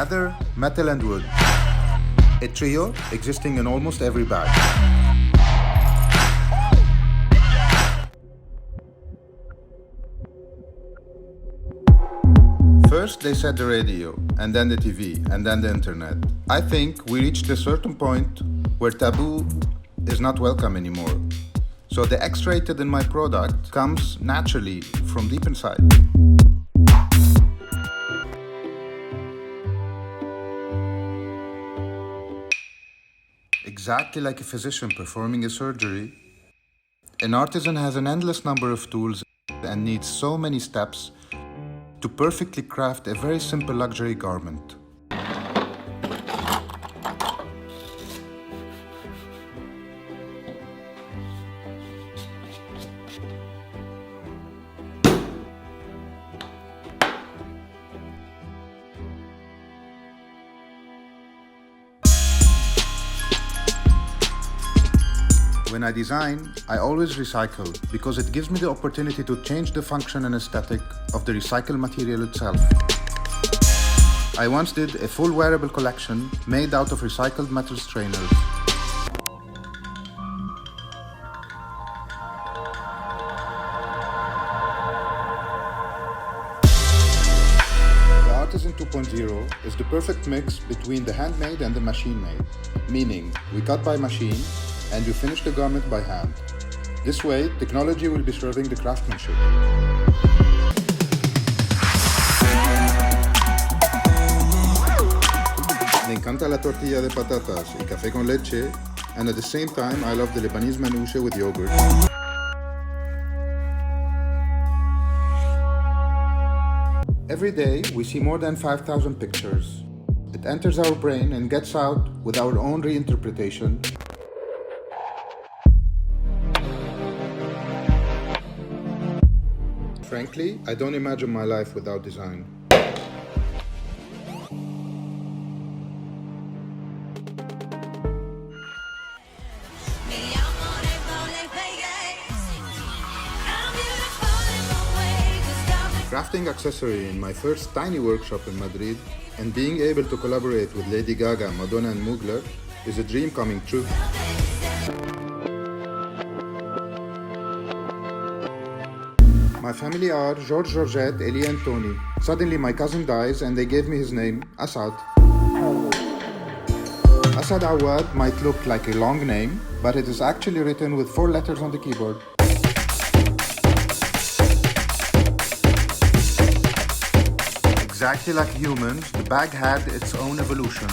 Leather, metal and wood. A trio existing in almost every bag. First they said the radio, and then the TV, and then the internet. I think we reached a certain point where taboo is not welcome anymore. So the X-rated in my product comes naturally from deep inside. Exactly like a physician performing a surgery, an artisan has an endless number of tools and needs so many steps to perfectly craft a very simple luxury garment. When I design, I always recycle because it gives me the opportunity to change the function and aesthetic of the recycled material itself. I once did a full wearable collection made out of recycled metal strainers. The Artisan 2.0 is the perfect mix between the handmade and the machine-made, meaning we cut by machine and you finish the garment by hand. This way, technology will be serving the craftsmanship. Me encanta la tortilla de patatas y café con leche, and at the same time, I love the Lebanese manouche with yogurt. Every day, we see more than 5,000 pictures. It enters our brain and gets out with our own reinterpretation. Frankly, I don't imagine my life without design. Crafting accessory in my first tiny workshop in Madrid and being able to collaborate with Lady Gaga, Madonna and Mugler is a dream coming true. My family are George, Georgette, Elie and Tony. Suddenly my cousin dies and they gave me his name, Assaad. Assaad Awad might look like a long name, but it is actually written with 4 letters on the keyboard. Exactly like humans, the bag had its own evolution.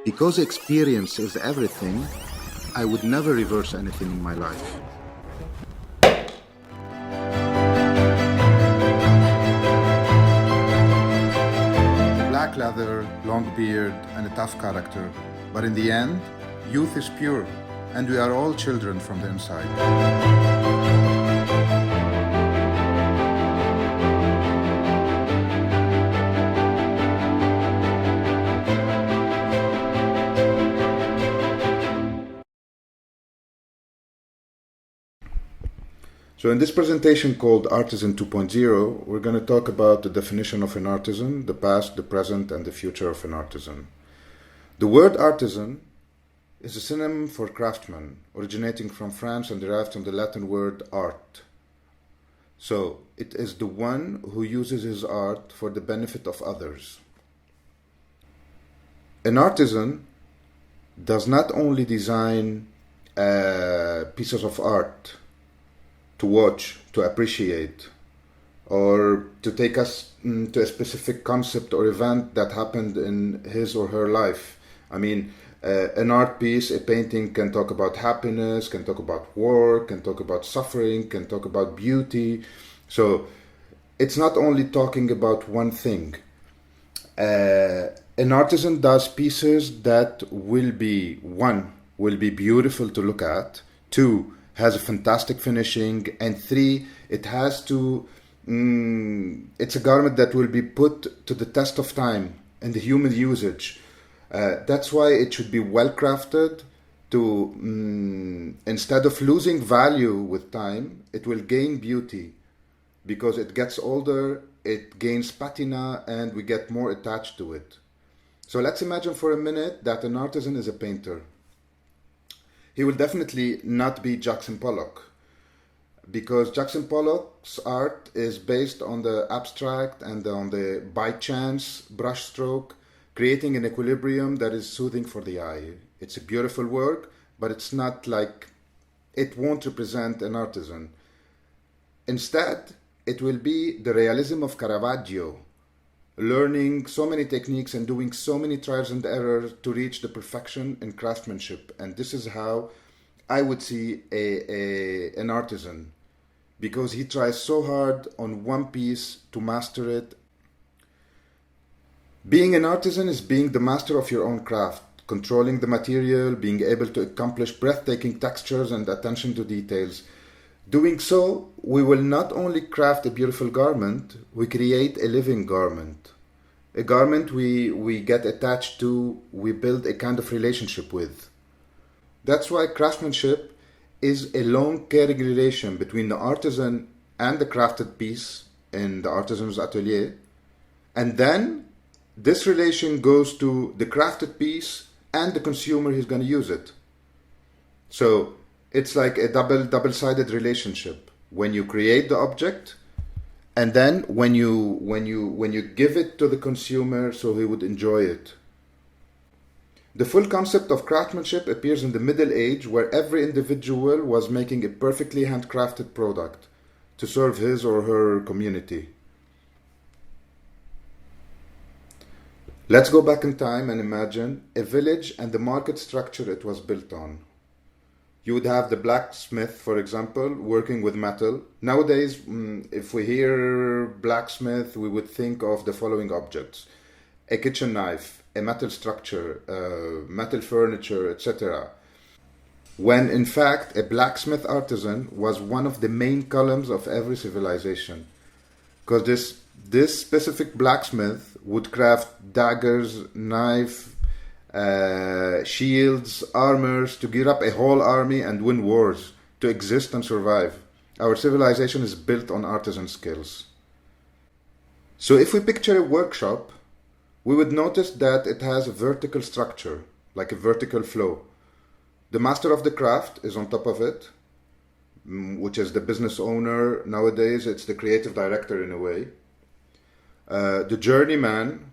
Because experience is everything, I would never reverse anything in my life. Black leather, long beard, and a tough character. But in the end, youth is pure, and we are all children from the inside. So in this presentation called Artisan 2.0, we're going to talk about the definition of an artisan, the past, the present, and the future of an artisan. The word artisan is a synonym for craftsman, originating from France and derived from the Latin word art. So it is the one who uses his art for the benefit of others. An artisan does not only design pieces of art to watch, to appreciate, or to take us to a specific concept or event that happened in his or her life. I mean, an art piece, a painting can talk about happiness, can talk about work, can talk about suffering, can talk about beauty. So it's not only talking about one thing. An artisan does pieces that will be, 1, will be beautiful to look at, 2, has a fantastic finishing, and 3, it has to, it's a garment that will be put to the test of time and the human usage. That's why it should be well crafted to, instead of losing value with time, it will gain beauty. because it gets older, it gains patina, and we get more attached to it. So let's imagine for a minute that an artisan is a painter. He will definitely not be Jackson Pollock, because Jackson Pollock's art is based on the abstract and on the by chance brushstroke, creating an equilibrium that is soothing for the eye. It's a beautiful work, but it's not like, it won't represent an artisan. Instead, it will be the realism of Caravaggio, learning so many techniques and doing so many trials and errors to reach the perfection in craftsmanship. And this is how I would see an artisan, because he tries so hard on one piece to master it. Being an artisan is being the master of your own craft, controlling the material, being able to accomplish breathtaking textures and attention to details. Doing so, we will not only craft a beautiful garment, we create a living garment. A garment we get attached to, we build a kind of relationship with. That's why craftsmanship is a long caring relation between the artisan and the crafted piece in the artisan's atelier. And then this relation goes to the crafted piece and the consumer who's going to use it. So it's like a double-sided relationship. When you create the object, and then when you give it to the consumer so he would enjoy it. The full concept of craftsmanship appears in the Middle Age, where every individual was making a perfectly handcrafted product to serve his or her community. Let's go back in time and imagine a village and the market structure it was built on. You would have the blacksmith, for example, working with metal. Nowadays, if we hear blacksmith, we would think of the following objects: a kitchen knife, a metal structure, metal furniture, etc. When in fact, a blacksmith artisan was one of the main columns of every civilization. Because this specific blacksmith would craft daggers, knife, shields, armors, to gear up a whole army and win wars, to exist and survive. Our civilization is built on artisan skills. So if we picture a workshop, we would notice that it has a vertical structure, like a vertical flow. The master of the craft is on top of it, which is the business owner. Nowadays, it's the creative director in a way. The journeyman,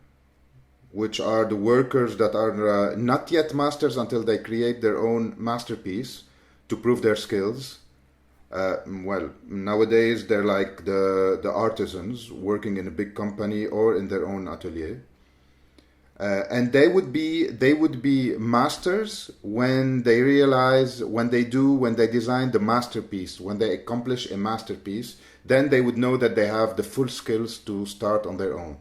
which are the workers that are not yet masters until they create their own masterpiece to prove their skills. Nowadays they're like the artisans working in a big company or in their own atelier. And they would be masters when they design the masterpiece, when they accomplish a masterpiece, then they would know that they have the full skills to start on their own.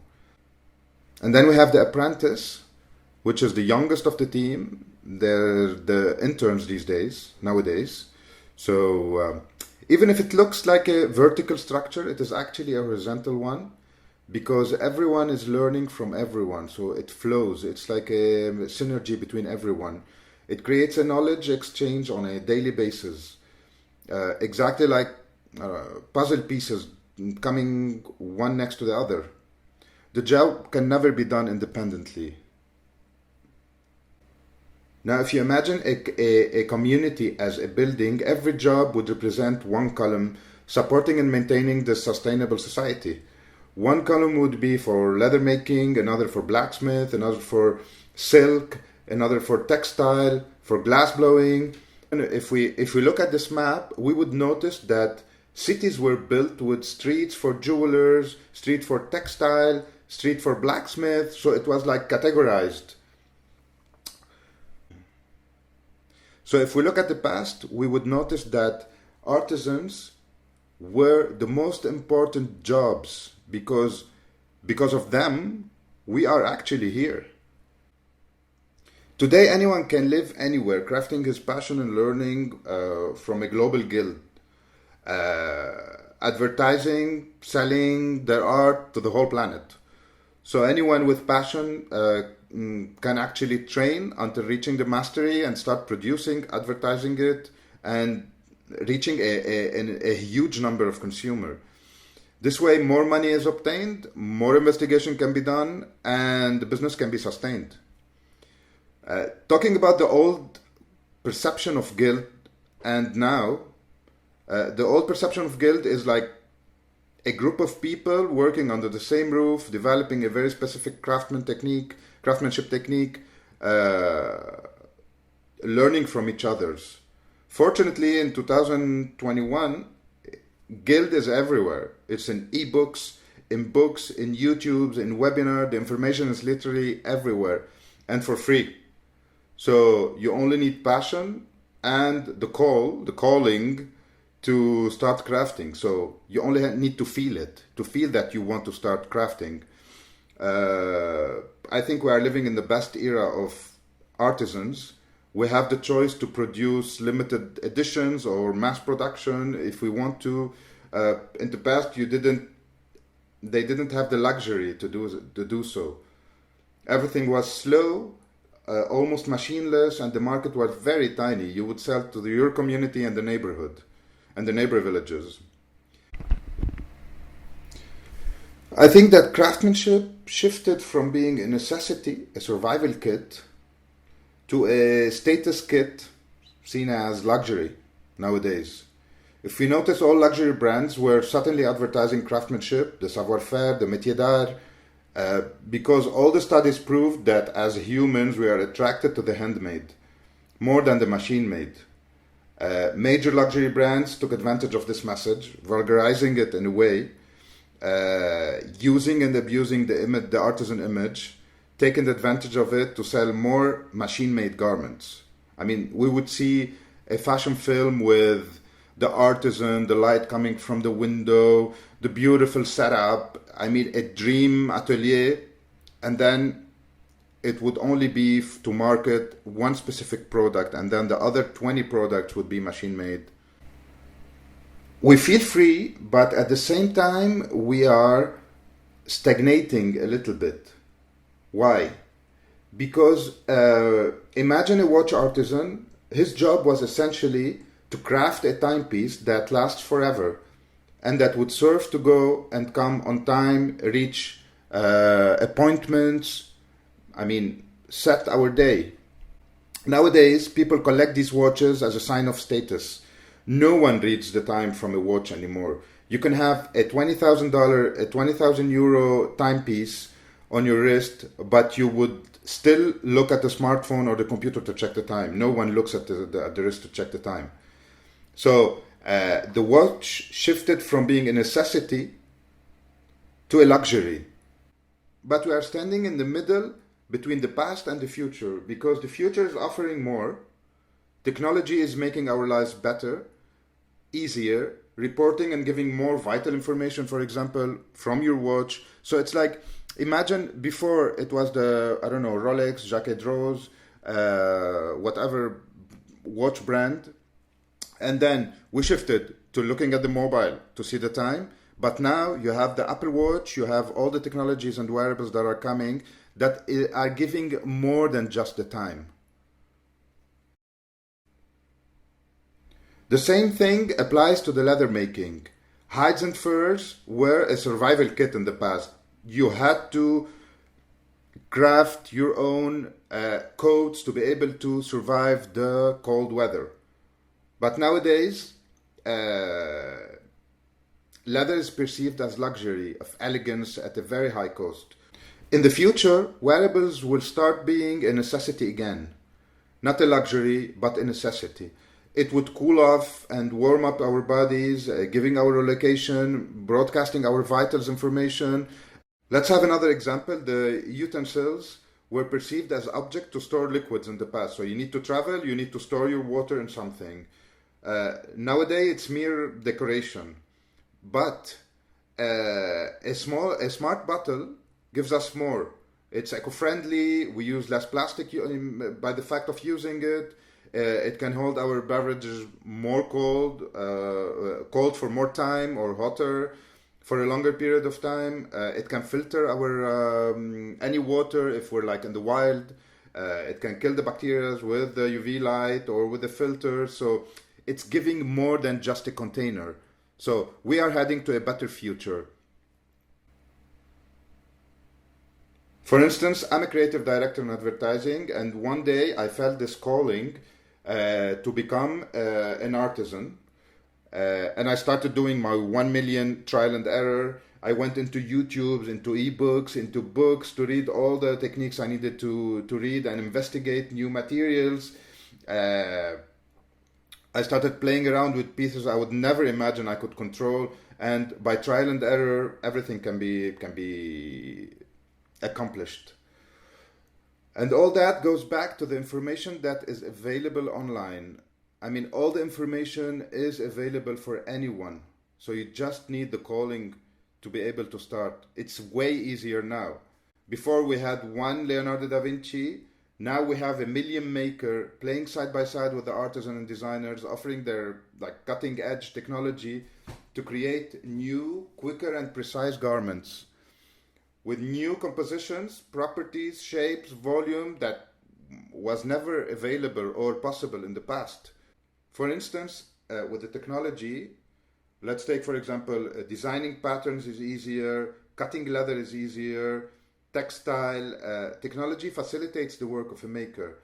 And then we have the apprentice, which is the youngest of the team. They're the interns nowadays. So even if it looks like a vertical structure, it is actually a horizontal one, because everyone is learning from everyone. So it flows. It's like a synergy between everyone. It creates a knowledge exchange on a daily basis. Exactly like puzzle pieces coming one next to the other. The job can never be done independently. Now, if you imagine a community as a building, every job would represent one column supporting and maintaining the sustainable society. One column would be for leather making, another for blacksmith, another for silk, another for textile, for glass blowing. And if we look at this map, we would notice that cities were built with streets for jewelers, street for textile, street for blacksmith, so it was like categorized. So if we look at the past, we would notice that artisans were the most important jobs, because of them, we are actually here. Today, anyone can live anywhere, crafting his passion and learning from a global guild. Advertising, selling their art to the whole planet. So anyone with passion can actually train until reaching the mastery and start producing, advertising it, and reaching a huge number of consumers. This way, more money is obtained, more investigation can be done, and the business can be sustained. Talking about the old perception of guilt, and now, the old perception of guilt is like a group of people working under the same roof, developing a very specific craftsmanship technique, learning from each other's. Fortunately, in 2021, guild is everywhere. It's in ebooks, in books, in YouTubes, in webinar. The information is literally everywhere and for free. So you only need passion and the calling to start crafting. So you only need to feel it, to feel that you want to start crafting. I think we are living in the best era of artisans. We have the choice to produce limited editions or mass production if we want to. In the past, they didn't have the luxury to do so. Everything was slow, almost machineless, and the market was very tiny. You would sell to your community and the neighborhood and the neighbor villages. I think that craftsmanship shifted from being a necessity, a survival kit, to a status kit seen as luxury nowadays. If we notice, all luxury brands were suddenly advertising craftsmanship, the savoir-faire, the métier d'art, because all the studies proved that as humans we are attracted to the handmade more than the machine-made. Major luxury brands took advantage of this message, vulgarizing it in a way, using and abusing the artisan image, taking advantage of it to sell more machine-made garments. I mean, we would see a fashion film with the artisan, the light coming from the window, the beautiful setup, I mean, a dream atelier, and then it would only be to market one specific product, and then the other 20 products would be machine-made. We feel free, but at the same time, we are stagnating a little bit. Why? Because imagine a watch artisan, his job was essentially to craft a timepiece that lasts forever and that would serve to go and come on time, reach appointments, I mean, set our day. Nowadays, people collect these watches as a sign of status. No one reads the time from a watch anymore. You can have a $20,000, a 20,000 euro timepiece on your wrist, but you would still look at the smartphone or the computer to check the time. No one looks at the wrist to check the time. So the watch shifted from being a necessity to a luxury. But we are standing in the middle between the past and the future, because the future is offering more. Technology is making our lives better, easier, reporting and giving more vital information, for example, from your watch. So it's like, imagine before it was the, I don't know, Rolex, Jacques Rose, whatever watch brand. And then we shifted to looking at the mobile to see the time. But now you have the Apple Watch, you have all the technologies and wearables that are coming that are giving more than just the time. The same thing applies to the leather making. Hides and furs were a survival kit in the past. You had to craft your own coats to be able to survive the cold weather. But nowadays, leather is perceived as luxury, of elegance at a very high cost. In the future, wearables will start being a necessity again. Not a luxury, but a necessity. It would cool off and warm up our bodies, giving our location, broadcasting our vitals information. Let's have another example. The utensils were perceived as objects to store liquids in the past. So you need to travel, you need to store your water in something. Nowadays, it's mere decoration. But a smart bottle gives us more. It's eco-friendly. We use less plastic by the fact of using it. It can hold our beverages more cold for more time, or hotter for a longer period of time. It can filter our any water if we're like in the wild. It can kill the bacteria with the UV light or with the filter. So it's giving more than just a container. So we are heading to a better future. For instance, I'm a creative director in advertising, and one day I felt this calling to become an artisan. And I started doing my 1 million trial and error. I went into YouTube, into ebooks, into books to read all the techniques I needed to read and investigate new materials. I started playing around with pieces I would never imagine I could control, and by trial and error, everything can be accomplished. And all that goes back to the information that is available online. I mean, all the information is available for anyone. So you just need the calling to be able to start. It's way easier now. Before we had one Leonardo da Vinci, now we have a million maker playing side by side with the artisan and designers, offering their like cutting edge technology to create new, quicker and precise garments with new compositions, properties, shapes, volume that was never available or possible in the past. For instance, with the technology, let's take, for example, designing patterns is easier, cutting leather is easier, textile. Technology facilitates the work of a maker.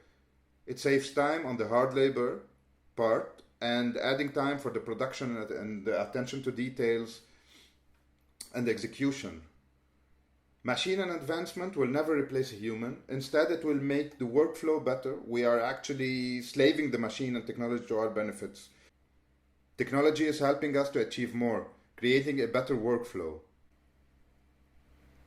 It saves time on the hard labor part and adding time for the production and the attention to details and the execution. Machine and advancement will never replace a human. Instead, it will make the workflow better. We are actually slaving the machine and technology to our benefits. Technology is helping us to achieve more, creating a better workflow.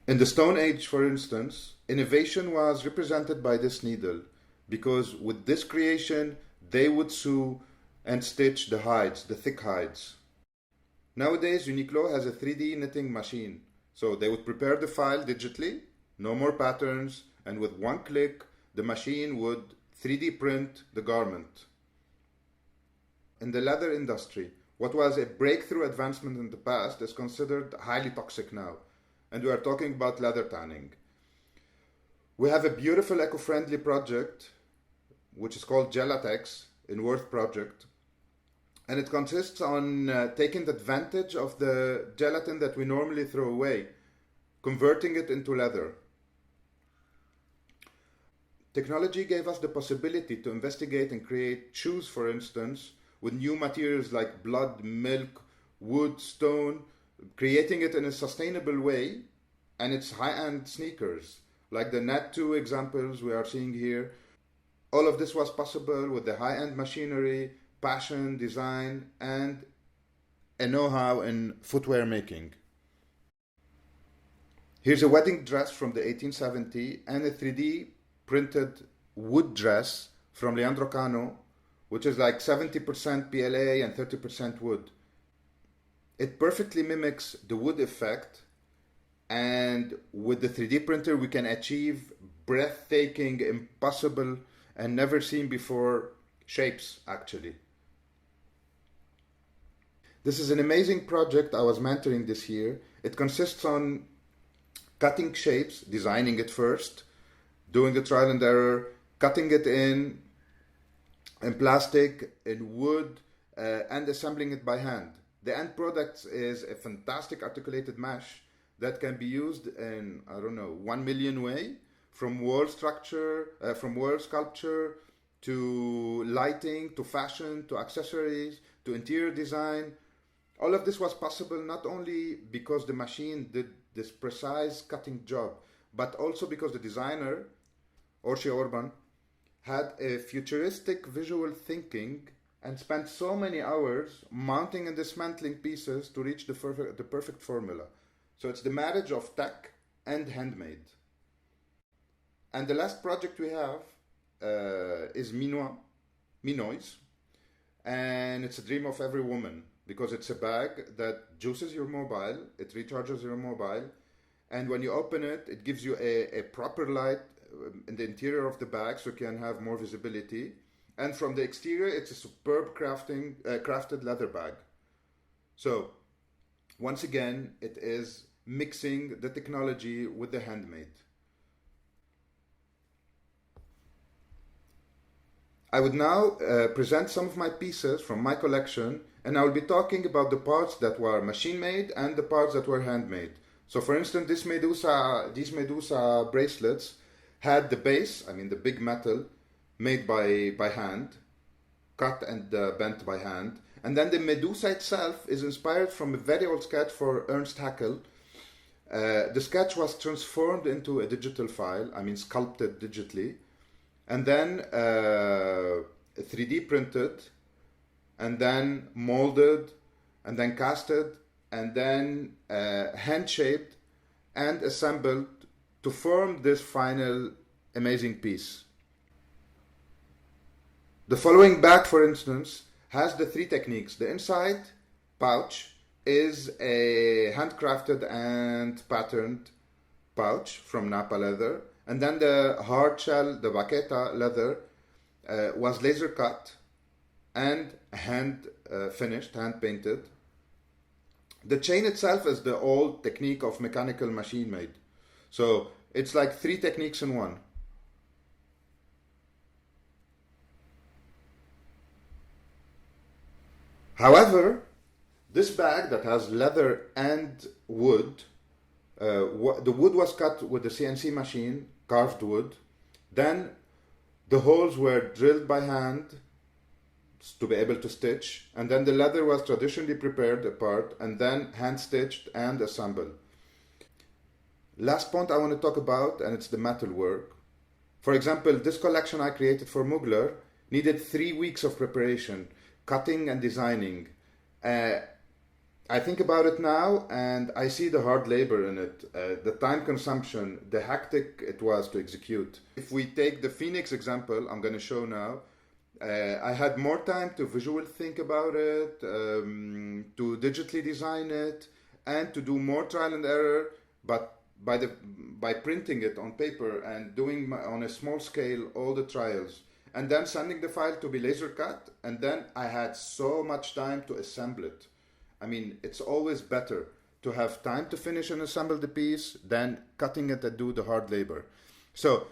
In the Stone Age, for instance, innovation was represented by this needle, because with this creation, they would sew and stitch the hides, the thick hides. Nowadays, Uniqlo has a 3D knitting machine. So they would prepare the file digitally, no more patterns, and with one click, the machine would 3D print the garment. In the leather industry, what was a breakthrough advancement in the past is considered highly toxic now, and we are talking about leather tanning. We have a beautiful eco-friendly project, which is called Gelatex in Worth Project, and it consists on taking advantage of the gelatin that we normally throw away, converting it into leather. Technology gave us the possibility to investigate and create shoes, for instance, with new materials like blood, milk, wood, stone, creating it in a sustainable way, and it's high-end sneakers, like the Nat 2 examples we are seeing here. All of this was possible with the high-end machinery, passion, design, and a know-how in footwear making. Here's a wedding dress from the 1870 and a 3D printed wood dress from Leandro Cano, which is like 70% PLA and 30% wood. It perfectly mimics the wood effect, and with the 3D printer we can achieve breathtaking, impossible, and never seen before shapes, actually. This is an amazing project I was mentoring this year. It consists on cutting shapes, designing it first, doing the trial and error, cutting it in plastic, in wood, and assembling it by hand. The end product is a fantastic articulated mesh that can be used in, 1 million way, from wall structure, from wall sculpture, to lighting, to fashion, to accessories, to interior design. All of this was possible not only because the machine did this precise cutting job, but also because the designer, Orsi Orban, had a futuristic visual thinking and spent so many hours mounting and dismantling pieces to reach the perfect formula. So it's the marriage of tech and handmade. And the last project we have is Minois, and it's a dream of every woman, because it's a bag that juices your mobile, it recharges your mobile, and when you open it, it gives you a proper light in the interior of the bag so you can have more visibility. And from the exterior, it's a superb crafted leather bag. So, once again, it is mixing the technology with the handmade. I would now present some of my pieces from my collection, and I will be talking about the parts that were machine made and the parts that were handmade. So, for instance, these Medusa bracelets had the base, I mean the big metal, made by hand, cut and bent by hand. And then the Medusa itself is inspired from a very old sketch for Ernst Haeckel. The sketch was transformed into a digital file, I mean sculpted digitally, and then 3D printed, and then molded, and then casted, and then hand shaped and assembled to form this final amazing piece. The following bag, for instance, has the three techniques. The inside pouch is a handcrafted and patterned pouch from Napa leather. And then the hard shell, the vaqueta leather, was laser cut and hand finished, hand painted. The chain itself is the old technique of mechanical machine made. So it's like three techniques in one. However, this bag that has leather and wood, the wood was cut with the CNC machine, carved wood. Then the holes were drilled by hand to be able to stitch, and then the leather was traditionally prepared apart and then hand stitched and assembled. Last point I want to talk about, and it's the metal work. For example, this collection I created for Mugler needed 3 weeks of preparation, cutting and designing. I think about it now and I see the hard labor in it, the time consumption, the hectic it was to execute. If we take the Phoenix example I'm going to show now, I had more time to visually think about it, to digitally design it, and to do more trial and error, but by printing it on paper and doing on a small scale all the trials, and then sending the file to be laser cut, and then I had so much time to assemble it. I mean, it's always better to have time to finish and assemble the piece than cutting it and do the hard labor. So,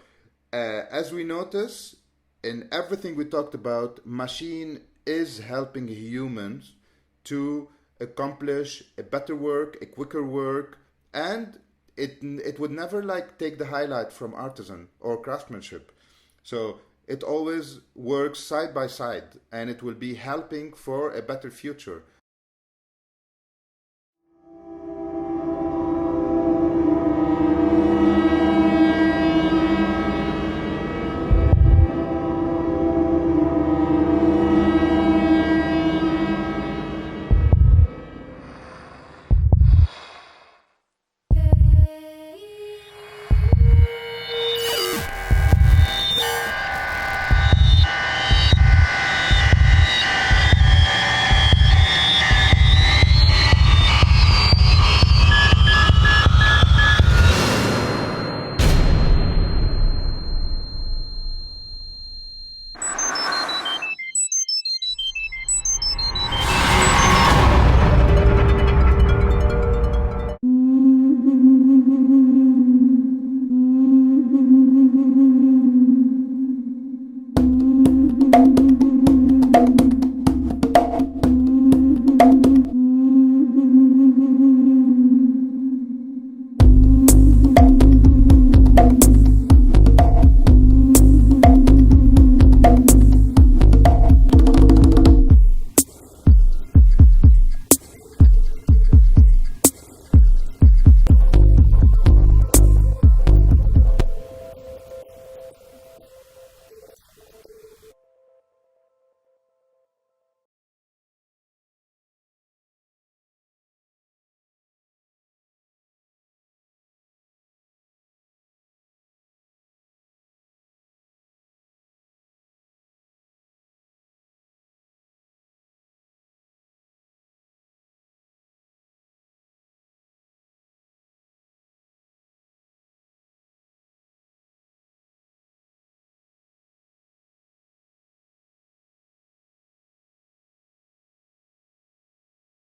as we notice, in everything we talked about, machine is helping humans to accomplish a better work, a quicker work, and it would never like take the highlight from artisan or craftsmanship. So it always works side by side, and it will be helping for a better future.